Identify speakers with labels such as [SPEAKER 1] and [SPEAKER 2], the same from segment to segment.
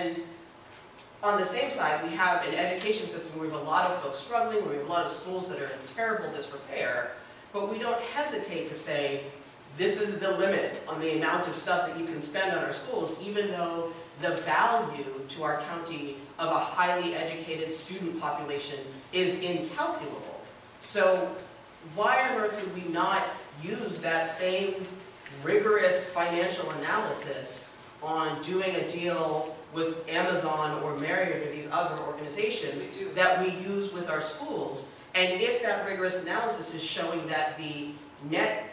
[SPEAKER 1] And on the same side, we have an education system where we have a lot of folks struggling, where we have a lot of schools that are in terrible disrepair, but we don't hesitate to say, this is the limit on the amount of stuff that you can spend on our schools, even though the value to our county of a highly educated student population is incalculable. So why on earth would we not use that same rigorous financial analysis on doing a deal with Amazon or Marriott or these other organizations that we use with our schools? And if that rigorous analysis is showing that the net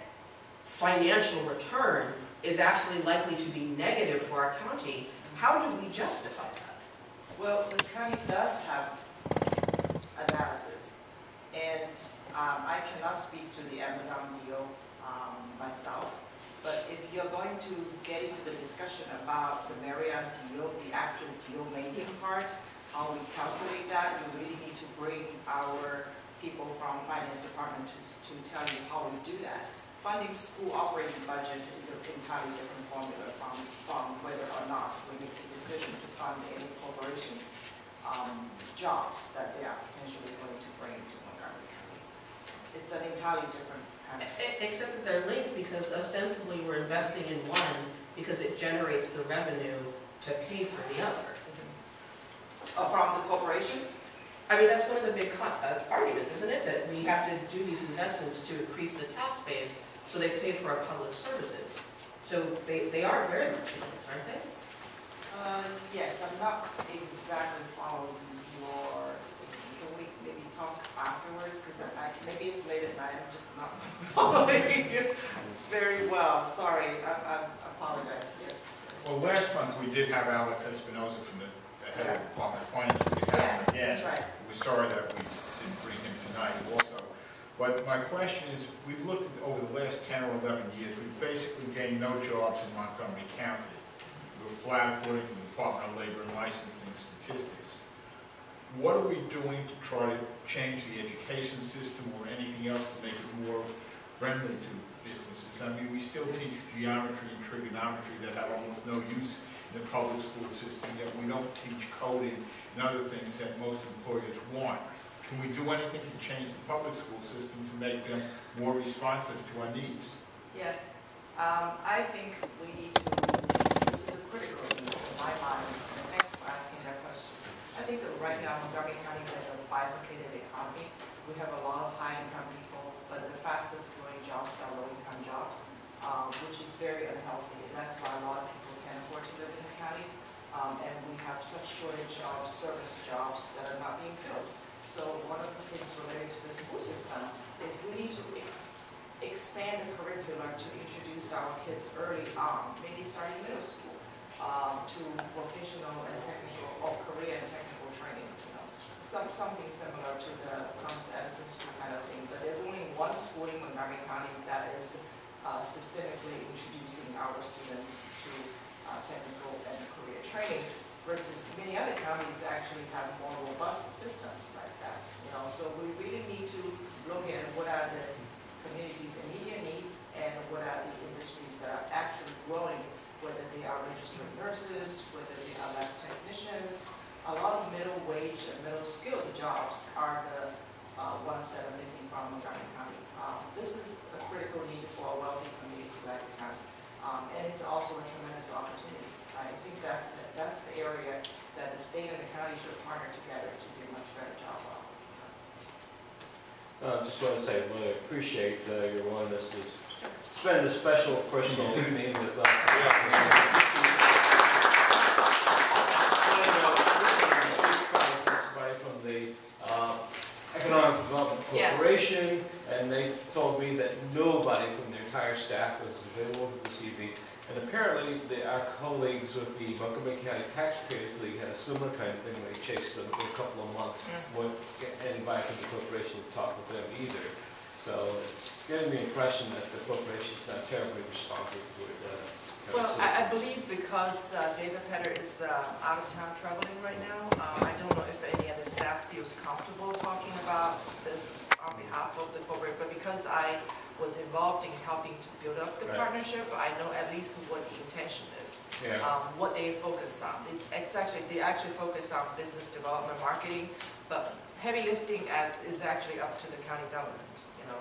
[SPEAKER 1] financial return is actually likely to be negative for our county, how do we justify that?
[SPEAKER 2] Well, the county does have analysis, and I cannot speak to the Amazon deal myself, but if you're going to get into the discussion about the Marriott deal, the actual deal-making part, how we calculate that, you really need to bring our people from finance department to tell you how we do that. Funding school operating budget is an entirely different formula from whether or not we make the decision to fund any corporations' jobs that they are potentially going to bring to Montgomery County. It's an entirely different kind of...
[SPEAKER 1] Except that they're linked because ostensibly we're investing in one because it generates the revenue to pay for the other.
[SPEAKER 2] From the corporations?
[SPEAKER 1] I mean, that's one of the big arguments, isn't it? That we have to do these investments to increase the tax base so they pay for our public services. So they are very much linked, aren't they?
[SPEAKER 2] Yes, I'm not exactly following your... Can we maybe talk afterwards? Because maybe it's late at night, I'm just not following you very well. Sorry, I apologize, yes.
[SPEAKER 3] Well, last month we did have Alex Espinosa from the head of the Department of Finance. We could have him again.
[SPEAKER 2] That's right.
[SPEAKER 3] We're sorry that we didn't bring him tonight also. But my question is, we've looked at over the last 10 or 11 years, we've basically gained no jobs in Montgomery County. We're flat according to the Department of Labor and Licensing statistics. What are we doing to try to change the education system or anything else to make it more friendly to businesses? I mean, we still teach geometry and trigonometry that have almost no use in the public school system, yet we don't teach coding and other things that most employers want. Can we do anything to change the public school system to make them more responsive to our needs?
[SPEAKER 2] Yes. I think we need to, this is a critical need in my mind, and thanks for asking that question. I think that right now Montgomery County has a bifurcated economy. We have a lot of high-income people, but the fastest growing jobs are low-income jobs, which is very unhealthy, and that's why a lot of people can't afford to live in the county. And we have such shortage of service jobs that are not being filled. So one of the things related to the school system is we need to expand the curriculum to introduce our kids early on, maybe starting middle school, to vocational and technical or career and technical training. You know, something similar to the Thomas Edison school kind of thing. But there's only one school in Montgomery County that is systemically introducing our students to technical and career training, versus many other counties actually have more robust systems like that. You know, so we really need to look at what are the community's immediate needs and what are the industries that are actually growing, whether they are registered nurses, whether they are lab technicians. A lot of middle wage and middle skilled jobs are the ones that are missing from Montgomery County. This is a critical need for a wealthy community like the county. And it's also a tremendous opportunity. I think that's the area that the state and the county should partner together to do a much better job of.
[SPEAKER 4] I just want to say I really appreciate your willingness to spend a special personal evening with us. Somebody from the Economic Development Corporation, and they told me that nobody from their entire staff was available this evening. And apparently, our colleagues with the Montgomery County Taxpayers League had a similar kind of thing. They chased them for a couple of months. Wouldn't get anybody from the corporation to talk with them either. So it's getting the impression that the corporation is not terribly responsive to what it does.
[SPEAKER 2] Well, I believe because David Petter is out of town traveling right now, I don't know if any of the staff feels comfortable talking about this on behalf of the corporate, but because I was involved in helping to build up the
[SPEAKER 4] Right.
[SPEAKER 2] partnership, I know at least what the intention is,
[SPEAKER 4] Yeah.
[SPEAKER 2] what they focus on. They actually focus on business development, marketing, but heavy lifting is actually up to the county government, you know.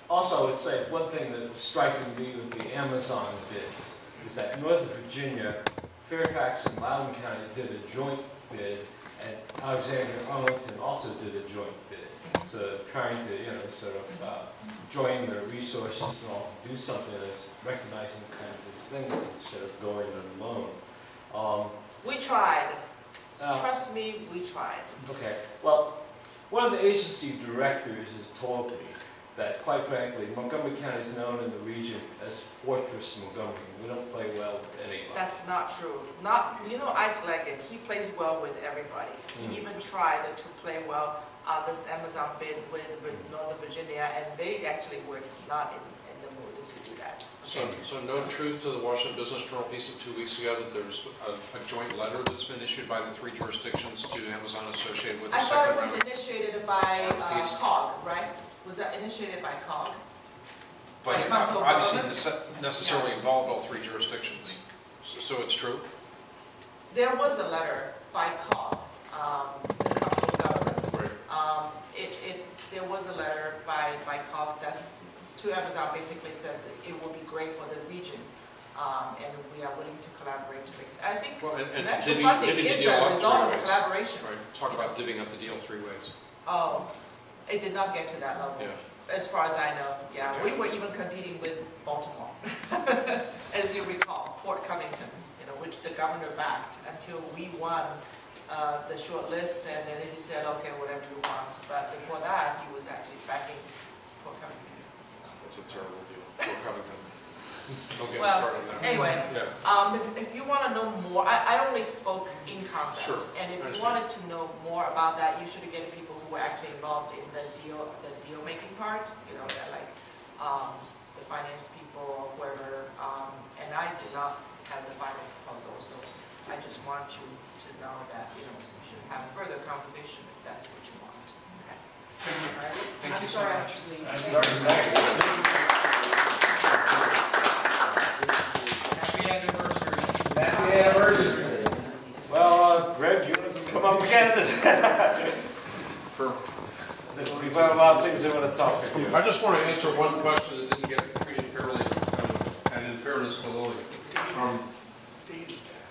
[SPEAKER 4] Also, it's like one thing that was striking me with the Amazon bids is that Northern Virginia, Fairfax and Loudoun County did a joint bid, and Alexander Arlington also did a joint bid. So trying to, sort of join their resources and all to do something that's recognizing kind of these things instead of going it alone.
[SPEAKER 2] We tried. Trust me, we tried.
[SPEAKER 4] Okay, well, one of the agency directors has told me that, quite frankly, Montgomery County is known in the region as Fortress Montgomery. We don't play well with anybody.
[SPEAKER 2] That's not true. Ike Leggett, he plays well with everybody. He even tried to play well on this Amazon bid with Northern Virginia, and they actually were not in the mood to do that. Okay.
[SPEAKER 5] So no truth to the Washington Business Journal piece of 2 weeks ago that there's a joint letter that's been issued by the 3 jurisdictions to Amazon associated with the
[SPEAKER 2] I thought
[SPEAKER 5] second
[SPEAKER 2] it was
[SPEAKER 5] round?
[SPEAKER 2] initiated by
[SPEAKER 5] RFPs.
[SPEAKER 2] COG, right? Was that initiated by COG?
[SPEAKER 5] But
[SPEAKER 2] By Council of
[SPEAKER 5] obviously
[SPEAKER 2] Governments?
[SPEAKER 5] necessarily involved all 3 jurisdictions. So it's true?
[SPEAKER 2] There was a letter by COG, the Council of Governments.
[SPEAKER 5] Right.
[SPEAKER 2] There was a letter by COG to Amazon, basically said that it will be great for the region, and we are willing to collaborate to make. I think
[SPEAKER 5] Well, and
[SPEAKER 2] natural
[SPEAKER 5] divvy
[SPEAKER 2] funding
[SPEAKER 5] the
[SPEAKER 2] is
[SPEAKER 5] deal
[SPEAKER 2] a
[SPEAKER 5] up
[SPEAKER 2] result
[SPEAKER 5] 3
[SPEAKER 2] of
[SPEAKER 5] ways.
[SPEAKER 2] collaboration.
[SPEAKER 5] Right. Talk about divvying up the deal 3 ways.
[SPEAKER 2] Oh, it did not get to that level.
[SPEAKER 5] Yeah.
[SPEAKER 2] As far as I know, yeah.
[SPEAKER 5] Okay.
[SPEAKER 2] We were even competing with Baltimore, as you recall, Port Covington, which the governor backed until we won the short list, and then he said, okay, whatever you want. But before that, he was actually backing Port Covington.
[SPEAKER 5] That's a terrible deal. Port Covington. Don't get me
[SPEAKER 2] Well,
[SPEAKER 5] started on that.
[SPEAKER 2] Anyway,
[SPEAKER 5] Yeah.
[SPEAKER 2] if you want to know more, I only spoke in concept.
[SPEAKER 5] Sure,
[SPEAKER 2] And if
[SPEAKER 5] I
[SPEAKER 2] you
[SPEAKER 5] understand.
[SPEAKER 2] wanted to know more about that, you should have get people who were actually involved in the deal making part, like the finance people or whoever. And I did not have the final proposal, so I just want you to know that, you should have further conversation if that's what you want. Okay. All right.
[SPEAKER 5] Thank
[SPEAKER 2] I'm
[SPEAKER 5] you so
[SPEAKER 2] sorry I
[SPEAKER 5] much.
[SPEAKER 2] have to leave.
[SPEAKER 4] I'm
[SPEAKER 2] Thank you.
[SPEAKER 1] Happy anniversary.
[SPEAKER 4] Well, Greg, you want to come up again?
[SPEAKER 5] Sure.
[SPEAKER 4] We've got a lot of things I want to talk to you.
[SPEAKER 5] I just want to answer one question that didn't get treated fairly, and in fairness to Lily.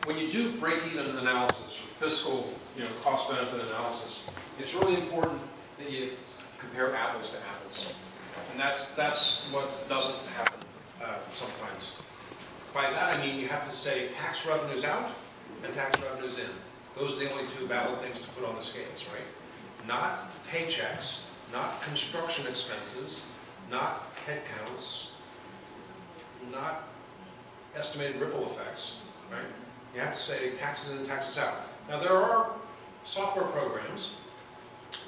[SPEAKER 5] When you do break-even analysis, or fiscal, cost-benefit analysis, it's really important that you compare apples to apples, and that's what doesn't happen sometimes. By that I mean you have to say tax revenues out and tax revenues in. Those are the only 2 valid things to put on the scales, right? Not paychecks, not construction expenses, not headcounts, not estimated ripple effects, right? You have to say taxes in, taxes out. Now there are software programs,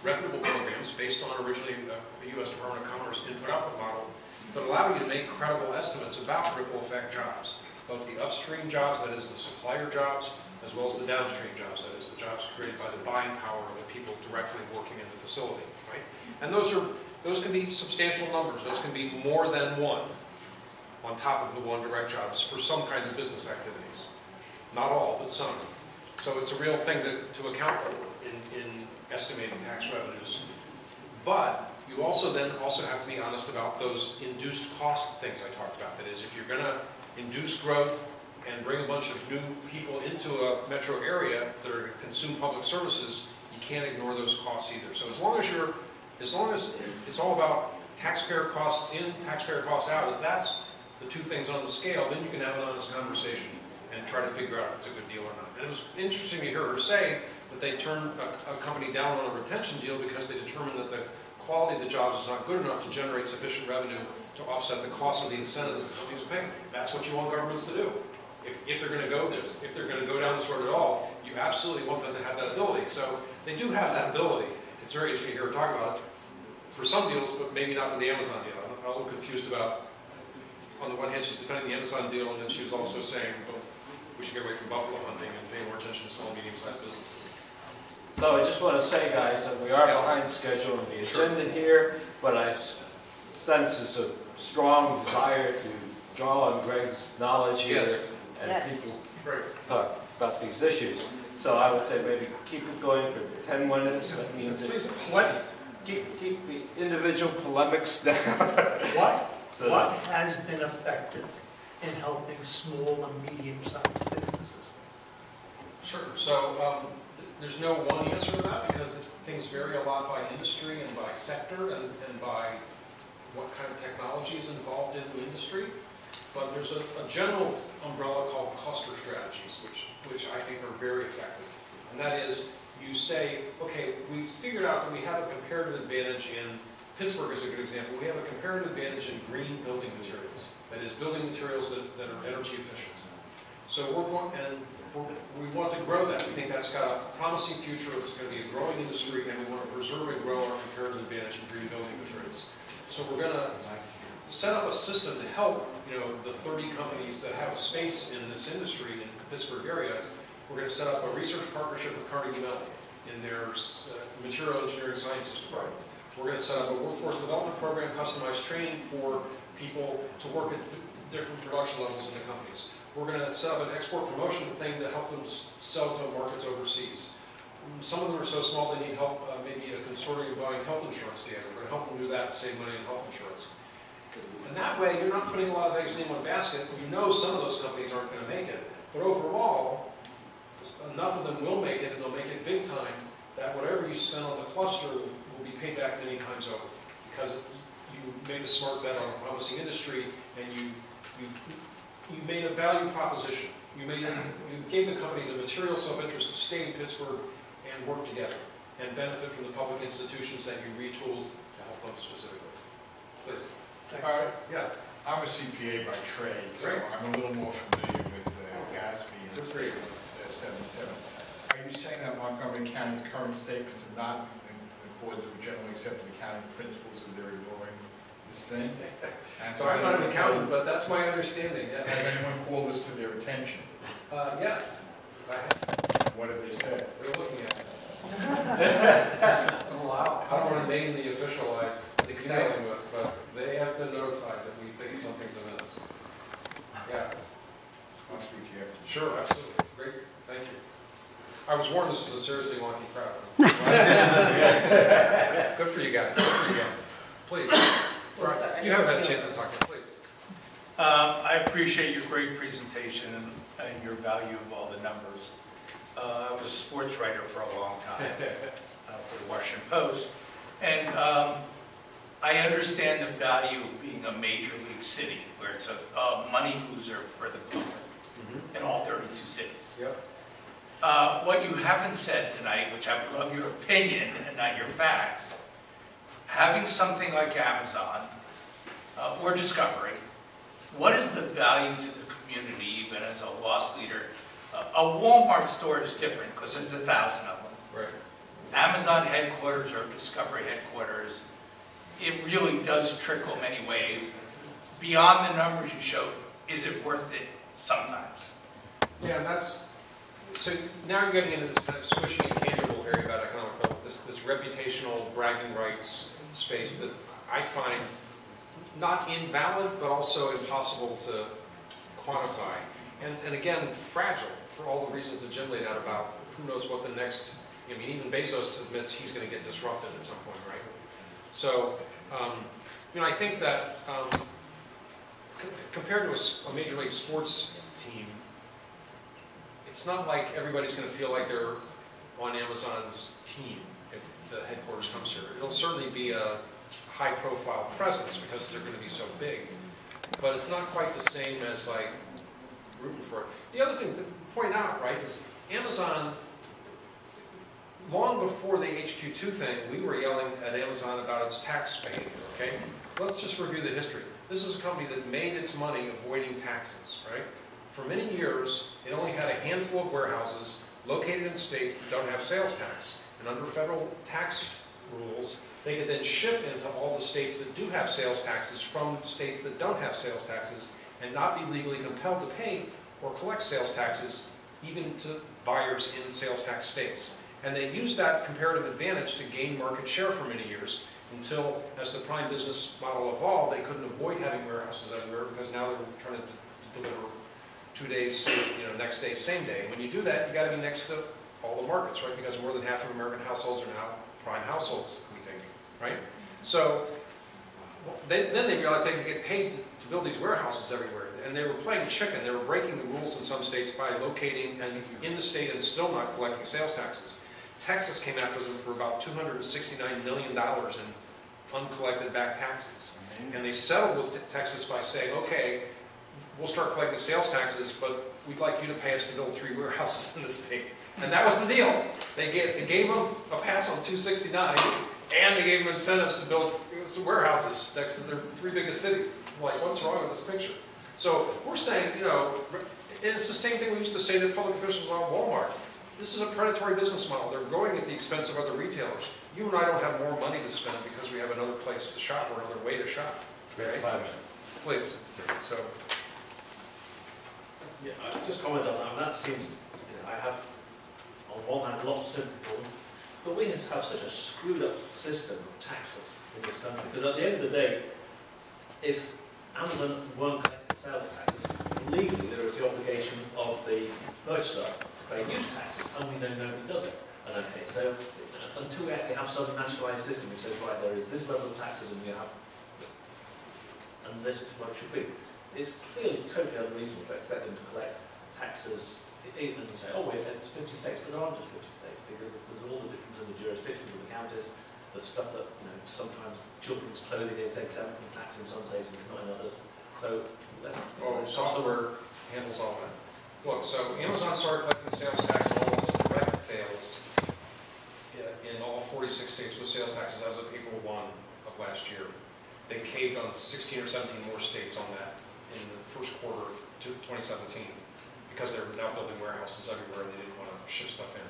[SPEAKER 5] reputable programs, based on originally the U.S. Department of Commerce input-output model, that allow you to make credible estimates about ripple effect jobs, both the upstream jobs, that is the supplier jobs, as well as the downstream jobs, that is the jobs created by the buying power of the people directly working in the facility, right? And those can be substantial numbers. Those can be more than 1 on top of the 1 direct jobs for some kinds of business activities. Not all, but some. So it's a real thing to account for in estimating tax revenues. But you also have to be honest about those induced cost things I talked about. That is, if you're going to induce growth and bring a bunch of new people into a metro area that are going to consume public services, you can't ignore those costs either. So as long as it's all about taxpayer costs in, taxpayer costs out, if that's the 2 things on the scale, then you can have an honest conversation and try to figure out if it's a good deal or not. And it was interesting to hear her say that they turned a company down on a retention deal because they determined that the quality of the jobs is not good enough to generate sufficient revenue to offset the cost of the incentive that the company was paying. That's what you want governments to do. If they're going to go this, if they're going to go down this road at all, you absolutely want them to have that ability. So they do have that ability. It's very interesting to hear her talk about it for some deals, but maybe not for the Amazon deal. I'm a little confused about on the one hand, she's defending the Amazon deal, and then she was also saying, well, we should get away from buffalo hunting and pay more attention to small, medium-sized businesses.
[SPEAKER 4] So I just want to say, guys, that we are behind schedule on the agenda here, but I sense there's a strong desire to draw on Greg's knowledge here and people talk about these issues. So I would say maybe keep it going for 10 minutes. That means keep the individual polemics down.
[SPEAKER 6] What has been effective in helping small and medium-sized businesses?
[SPEAKER 5] Sure. So there's no one answer to that because things vary a lot by industry and by sector and by what kind of technology is involved in the industry. But there's a general umbrella called cluster strategies, which I think are very effective. And that is, you say, okay, we figured out that we have a comparative advantage in, Pittsburgh is a good example, we have a comparative advantage in green building materials. That is, building materials that are energy efficient. So we want to grow that. We think that's got a promising future. It's going to be a growing industry, and we want to preserve and grow our comparative advantage in green building materials. So we're going to set up a system to help, the 30 companies that have a space in this industry in the Pittsburgh area. We're going to set up a research partnership with Carnegie Mellon in their material engineering sciences department. We're going to set up a workforce development program, customized training for people to work at different production levels in the companies. We're going to set up an export promotion thing to help them sell to markets overseas. Some of them are so small they need help, maybe a consortium buying health insurance together. We're going to help them do that to save money in health insurance. And that way, you're not putting a lot of eggs in one basket. You know some of those companies aren't going to make it. But overall, enough of them will make it, and they'll make it big time, that whatever you spend on the cluster will be paid back many times over. Because you made a smart bet on a promising industry, and you made a value proposition. You gave the companies a material self-interest to stay in Pittsburgh and work together and benefit from the public institutions that you retooled to help them specifically. Please.
[SPEAKER 3] Yeah. I'm a CPA by trade, so I'm a little more familiar with GASB and 77. Are you saying that Montgomery County's current statements are not in accordance with generally accepted accounting principles, so they're ignoring this thing?
[SPEAKER 5] So I'm not an accountant, but that's my understanding. Yeah.
[SPEAKER 3] Has anyone called this to their attention?
[SPEAKER 5] Yes.
[SPEAKER 3] What have they said?
[SPEAKER 5] They're looking at it. Oh, wow. I don't want to name the official I'm dealing with, but they have been notified that we think something's amiss. Yeah.
[SPEAKER 3] I'll speak to you after.
[SPEAKER 5] Sure, absolutely. Great. Thank you. I was warned this was a seriously wonky crowd. Good for you guys. Good for you guys. Please. Right. You haven't had a chance to talk to me. Please.
[SPEAKER 7] I appreciate your great presentation and your value of all the numbers. I was a sports writer for a long time for the Washington Post, and I understand the value of being a major league city, where it's a money loser for the public in all 32 cities.
[SPEAKER 5] Yep.
[SPEAKER 7] What you haven't said tonight, which I would love your opinion and not your facts, having something like Amazon or Discovery, what is the value to the community, even as a loss leader? A Walmart store is different because there's 1,000 of them.
[SPEAKER 5] Right.
[SPEAKER 7] Amazon headquarters or Discovery headquarters, it really does trickle many ways. Beyond the numbers you showed, is it worth it sometimes?
[SPEAKER 5] Yeah, and that's, so now you're getting into this kind of squishy and tangible area about economic development, this reputational bragging rights space that I find not invalid, but also impossible to quantify. And again, fragile for all the reasons that Jim laid out about who knows what the next, I mean, even Bezos admits he's going to get disrupted at some point, right? So, I think that compared to a major league sports team, it's not like everybody's going to feel like they're on Amazon's team if the headquarters comes here. It'll certainly be a high-profile presence because they're going to be so big, but it's not quite the same as like rooting for it. The other thing to point out, right, is Amazon, long before the HQ2 thing, we were yelling at Amazon about its tax behavior, okay? Let's just review the history. This is a company that made its money avoiding taxes, right? For many years, it only had a handful of warehouses located in states that don't have sales tax. And under federal tax rules, they could then ship into all the states that do have sales taxes from states that don't have sales taxes, and not be legally compelled to pay or collect sales taxes even to buyers in sales tax states. And they used that comparative advantage to gain market share for many years, until, as the prime business model evolved, they couldn't avoid having warehouses everywhere, because now they're trying to deliver 2 days, next day, same day. And when you do that, you got to be next to all the markets, right? Because more than half of American households are now prime households, we think, right? So then they realized they could get paid to build these warehouses everywhere. And they were playing chicken. They were breaking the rules in some states by locating and in the state and still not collecting sales taxes. Texas came after them for about $269 million in uncollected back taxes. And they settled with Texas by saying, okay, we'll start collecting sales taxes, but we'd like you to pay us to build 3 warehouses in the state. And that was the deal. They gave them a pass on 269, and they gave them incentives to build some warehouses next to their 3 biggest cities. Like, what's wrong with this picture? So we're saying, and it's the same thing we used to say to public officials about Walmart. This is a predatory business model. They're growing at the expense of other retailers. You and I don't have more money to spend because we have another place to shop or another way to shop.
[SPEAKER 4] Right? 5 minutes.
[SPEAKER 5] Please. So.
[SPEAKER 8] Yeah, I'll just comment on that. That seems, I have, on one hand, lots of sympathy for them, but we have such a screwed up system of taxes in this country. Because at the end of the day, if Amazon weren't collecting sales taxes, legally there is the obligation of the purchaser to pay use taxes, and we know nobody does it. Okay, so until we actually have some nationalised system which says, right, there is this level of taxes and you have, and this is what it should be. It's clearly totally unreasonable to expect them to collect taxes and say, oh, wait, it's 50 states, but there aren't just 50 states, because there's all the difference in the jurisdictions of the counties, the stuff that, sometimes children's clothing is exempt from tax in some states and not in others. So,
[SPEAKER 5] software handles all that. Look, so Amazon started collecting sales tax on all its direct sales in all 46 states with sales taxes as of April 1 of last year. They caved on 16 or 17 more states on that in the first quarter of 2017, because they're now building warehouses everywhere and they didn't want to ship stuff in.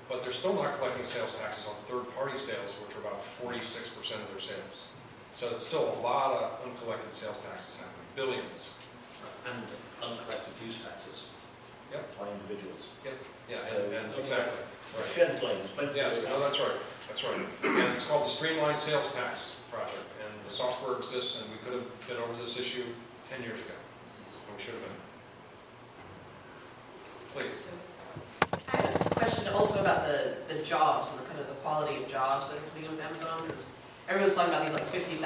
[SPEAKER 5] But they're still not collecting sales taxes on third-party sales, which are about 46% of their sales. So it's still a lot of uncollected sales taxes happening, billions.
[SPEAKER 8] And uncollected use taxes.
[SPEAKER 5] Yep.
[SPEAKER 8] By individuals.
[SPEAKER 5] Yep. Yeah,
[SPEAKER 8] So,
[SPEAKER 5] and exactly. Right.
[SPEAKER 8] Shared blames.
[SPEAKER 5] Yes, no, that's right. That's right. And it's called the Streamlined Sales Tax Project. And the software exists, and we could have been over this issue 10 years ago. And we should have been. Please.
[SPEAKER 1] I have a question also about the jobs and the kind of the quality of jobs that are coming with Amazon, because everyone's talking about these like $50,000,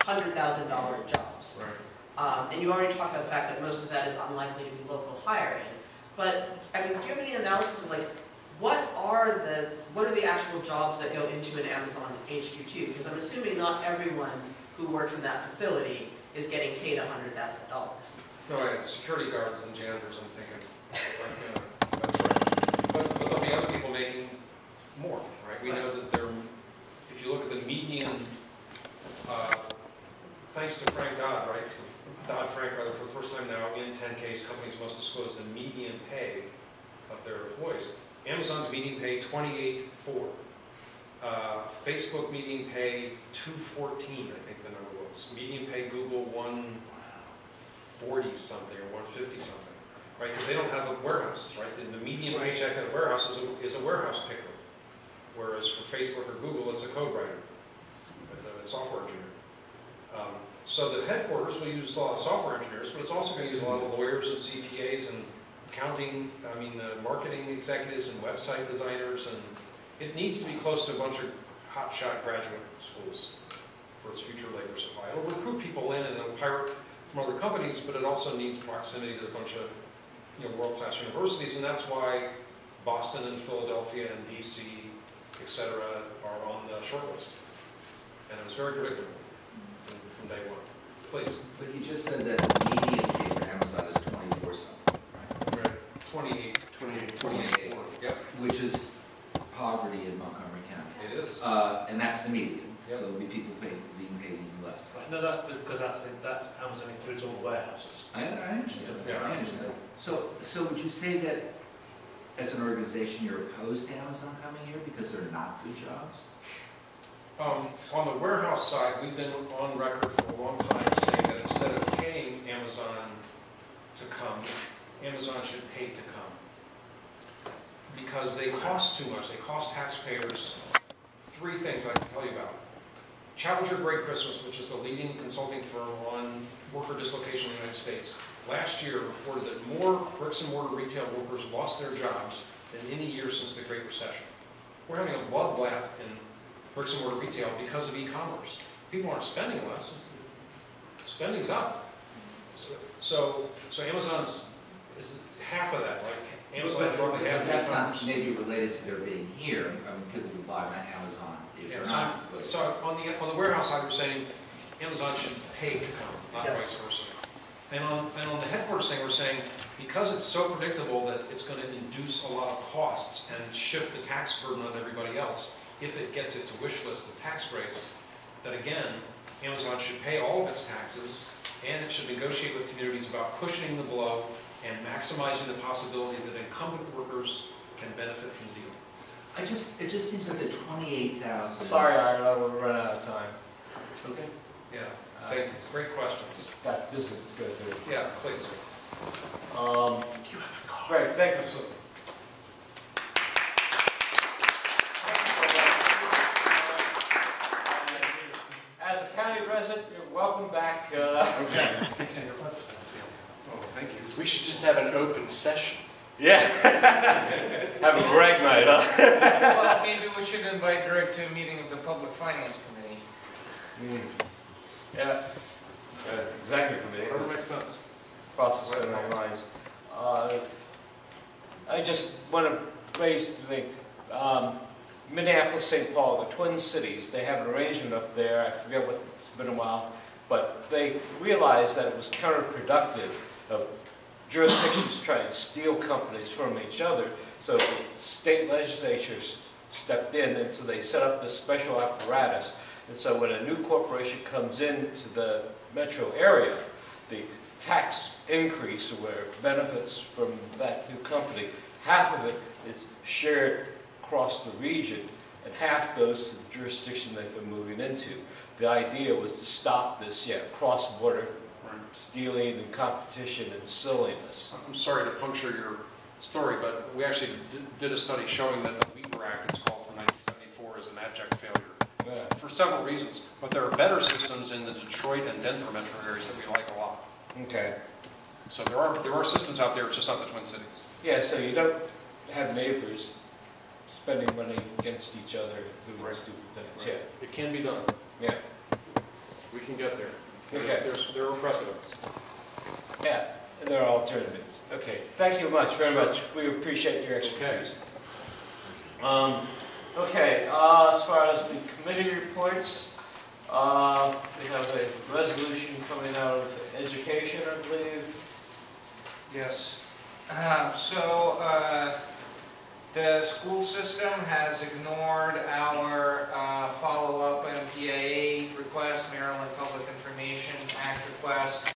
[SPEAKER 1] $100,000 jobs.
[SPEAKER 5] Right.
[SPEAKER 1] And you already talked about the fact that most of that is unlikely to be local hiring. But I mean, do you have any analysis of like what are the actual jobs that go into an Amazon HQ2? Because I'm assuming not everyone who works in that facility is getting paid $100,000.
[SPEAKER 5] No, I had security guards and janitors, I'm thinking. That's right. But there'll be other people making more, right? We know that if you look at the median, thanks to Frank Dodd, right? Dodd-Frank, rather, for the first time now, in 10 case, companies must disclose the median pay of their employees. Amazon's median pay, $28,400. Facebook median pay, $214, I think the number was. Median pay Google, $140 something or $150 something, right? Because they don't have warehouses, right? The median paycheck at a warehouse is a warehouse picker, whereas for Facebook or Google, it's a code writer, it's a software engineer. So the headquarters will use a lot of software engineers, but it's also going to use a lot of lawyers and CPAs and accounting, marketing executives and website designers, and it needs to be close to a bunch of hotshot graduate schools for its future labor supply. It'll recruit people in and it'll hire from other companies, but it also needs proximity to a bunch of world-class universities, and that's why Boston and Philadelphia and DC, etc., are on the short list. And it was very predictable from day one. Please.
[SPEAKER 9] But you just said that the median pay for Amazon is 24 something, right?
[SPEAKER 5] Right. 28. Yep.
[SPEAKER 9] Which is poverty in Montgomery County.
[SPEAKER 5] It is.
[SPEAKER 9] And that's the median.
[SPEAKER 5] Yep.
[SPEAKER 9] So there'll be people being paid even less.
[SPEAKER 8] Right. No, that's because that's Amazon includes all the warehouses.
[SPEAKER 9] I understand.
[SPEAKER 5] Yeah.
[SPEAKER 9] I understand. So would you say that as an organization you're opposed to Amazon coming here because they're not good jobs?
[SPEAKER 5] On the warehouse side, we've been on record for a long time saying that instead of paying Amazon to come, Amazon should pay to come. Because they cost too much. They cost taxpayers 3 things I can tell you about. Challenger Gray Christmas, which is the leading consulting firm on worker dislocation in the United States, last year reported that more bricks and mortar retail workers lost their jobs than any year since the Great Recession. We're having a bloodbath in bricks and mortar retail because of e-commerce. People aren't spending less, spending's up. So Amazon's is half of that, like Amazon's roughly half of
[SPEAKER 9] that's
[SPEAKER 5] e-commerce.
[SPEAKER 9] not maybe related to their being here. I mean, people who buy on Amazon, if
[SPEAKER 5] Yeah,
[SPEAKER 9] they're not.
[SPEAKER 5] so on the warehouse side, we're saying Amazon should pay to come, not
[SPEAKER 6] Yes.
[SPEAKER 5] vice versa. And on the headquarters thing, we're saying because it's so predictable that it's going to induce a lot of costs and shift the tax burden on everybody else, if it gets its wish list of tax breaks, that again, Amazon should pay all of its taxes and it should negotiate with communities about cushioning the blow and maximizing the possibility that incumbent workers can benefit from the deal.
[SPEAKER 9] It just seems like the 28,000.
[SPEAKER 4] Sorry, Ira, we're running out of time.
[SPEAKER 9] Okay.
[SPEAKER 5] Yeah, thank you. Great questions.
[SPEAKER 4] Got business to go through.
[SPEAKER 5] Yeah, please.
[SPEAKER 4] Great, thank you. So, as a county resident, you're welcome back.
[SPEAKER 5] Okay.
[SPEAKER 10] Oh, thank you. We should just have an open session.
[SPEAKER 4] Yeah. Have a Greg night, huh?
[SPEAKER 11] Well, maybe we should invite Greg to a meeting of the Public Finance Committee.
[SPEAKER 4] Yeah. Executive committee.
[SPEAKER 5] Whatever makes sense.
[SPEAKER 4] Crosses some lines. I just want to raise the Minneapolis, St. Paul, the Twin Cities. They have an arrangement up there. I forget what, it's been a while, but they realized that it was counterproductive of jurisdictions trying to steal companies from each other. So the state legislature stepped in, and so they set up this special apparatus. And so when a new corporation comes into the metro area, the tax increase or benefits from that new company, half of it is shared across the region and half goes to the jurisdiction that they're moving into. The idea was to stop this cross-border stealing and competition and silliness.
[SPEAKER 5] I'm sorry to puncture your story, but we actually did a study showing that the Weaver Act, it's called, from 1974, is an abject failure.
[SPEAKER 4] Yeah.
[SPEAKER 5] For several reasons, but there are better systems in the Detroit and Denver metro areas that we like a lot.
[SPEAKER 4] Okay.
[SPEAKER 5] So there are systems out there, it's just not the Twin Cities.
[SPEAKER 4] Yeah, so you don't have neighbors spending money against each other doing stupid things.
[SPEAKER 5] Right. It can be done.
[SPEAKER 4] Yeah.
[SPEAKER 5] We can get there.
[SPEAKER 4] Okay.
[SPEAKER 5] There are precedents.
[SPEAKER 4] Yeah, and there are alternatives. Okay, thank you very much. We appreciate your expertise. Okay, as far as the committee reports, we have a resolution coming out of education, I believe.
[SPEAKER 11] Yes. The school system has ignored our follow-up MPAA request, Maryland Public Information Act request.